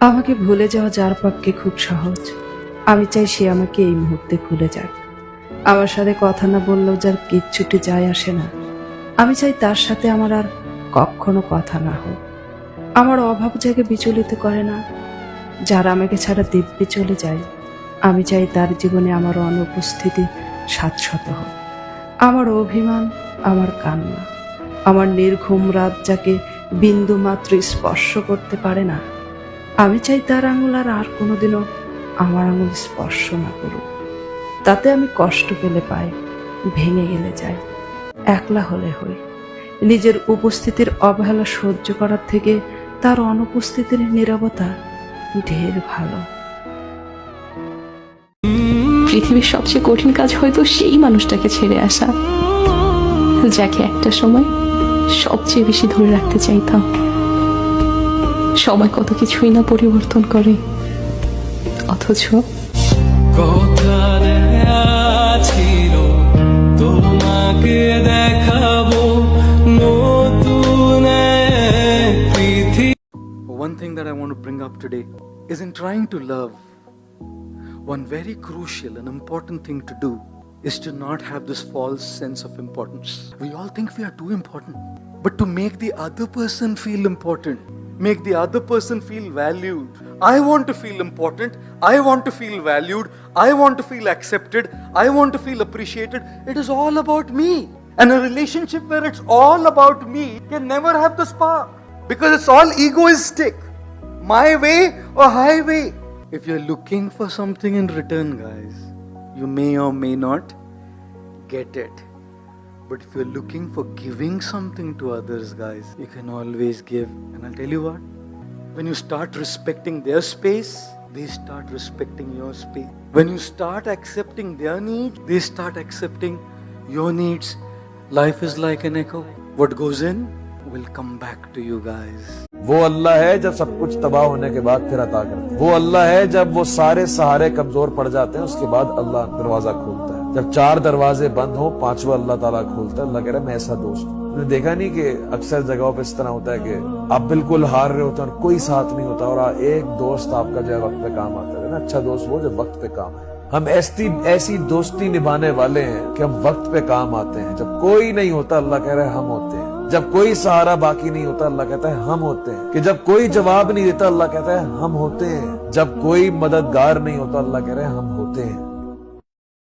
আমাকে ভুলে যাওয়া যার পক্ষে খুব সহজ, আমি চাই সে আমাকে এই মুহূর্তে ভুলে যাক। আমার সাথে কথা না বললেও যার কিচ্ছুটি যায় আসে না, আমি চাই তার সাথে আমার আর কখনো কথা না হোক। আমার অভাব যাকে বিচলিত করে না, যারা আমাকে ছাড়া দিব্যি চলে যায়, আমি চাই তার জীবনে আমার অনুপস্থিতি শাশ্বত হোক। আমার অভিমান, আমার কান্না, আমার নির্ঘুম রাত যাকে বিন্দু মাত্র স্পর্শ করতে পারে না, আমি চাই তার আঙুল আর কোনোদিনও আমার আঙুল স্পর্শ না করুক। তাতে আমি কষ্ট পেলে পাই, ভেঙে গেলে যাই, একলা হলে হই। নিজের উপস্থিতির অবহেলা সহ্য করার থেকে তার অনুপস্থিতির নীরবতা ঢের ভালো। পৃথিবীর সবচেয়ে কঠিন কাজ হয়তো সেই মানুষটাকে ছেড়ে আসা, যাকে একটা সময় সবচেয়ে বেশি ধরে রাখতে চাইতাম। সময় কত কিছুই না পরিবর্তন করে, অথচ কথা দেয়া ছিল তোমাকে দেখাবো নতুন এক পৃথিবী। One thing that I want to bring up today is in trying to love, one very crucial and important thing to do is to not have this false sense of importance. We all think we are too important, but to make the other person feel important, make the other person feel valued. I want to feel important, I want to feel valued, I want to feel accepted, I want to feel appreciated. It is all about me. And a relationship where it's all about me can never have the spark, because it's all egoistic. My way or highway. If you're looking for something in return, guys, you may or may not get it. But if you're looking for giving something to others, guys, you can always give. And I'll tell you what, when you start respecting their space, they start respecting your space. When you start accepting their needs, they start accepting your needs. Life is like an echo. What goes in will come back to you, guys. वो अल्लाह है जब सब कुछ तबाह होने के बाद फिर अता करता है। वो अल्लाह है जब वो सारे सहारे कमजोर पड़ जाते हैं, उसके बाद अल्लाह दरवाजा खोलता है। जब 4 दरवाजे बंद हो, 5वां अल्लाह ताला खोलता है। अल्लाह कह रहा है मैं ऐसा दोस्त हूँ। तुमने देखा नहीं कि अक्सर जगहों पे इस तरह होता है कि आप बिल्कुल हार रहे होते हैं और कोई साथ नहीं होता, और एक दोस्त आपका जो है वक्त पे काम आता है ना। अच्छा दोस्त वो जो वक्त पे काम है। हम ऐसी दोस्ती निभाने वाले हैं कि हम वक्त पे काम आते हैं। जब कोई नहीं होता, अल्लाह कह रहा है हम होते हैं। जब कोई सहारा बाकी नहीं होता, अल्लाह कहता है हम होते हैं। कि जब कोई जवाब नहीं देता, अल्लाह कहता है हम होते हैं। जब कोई मददगार नहीं होता, अल्लाह कह रहा है हम होते हैं।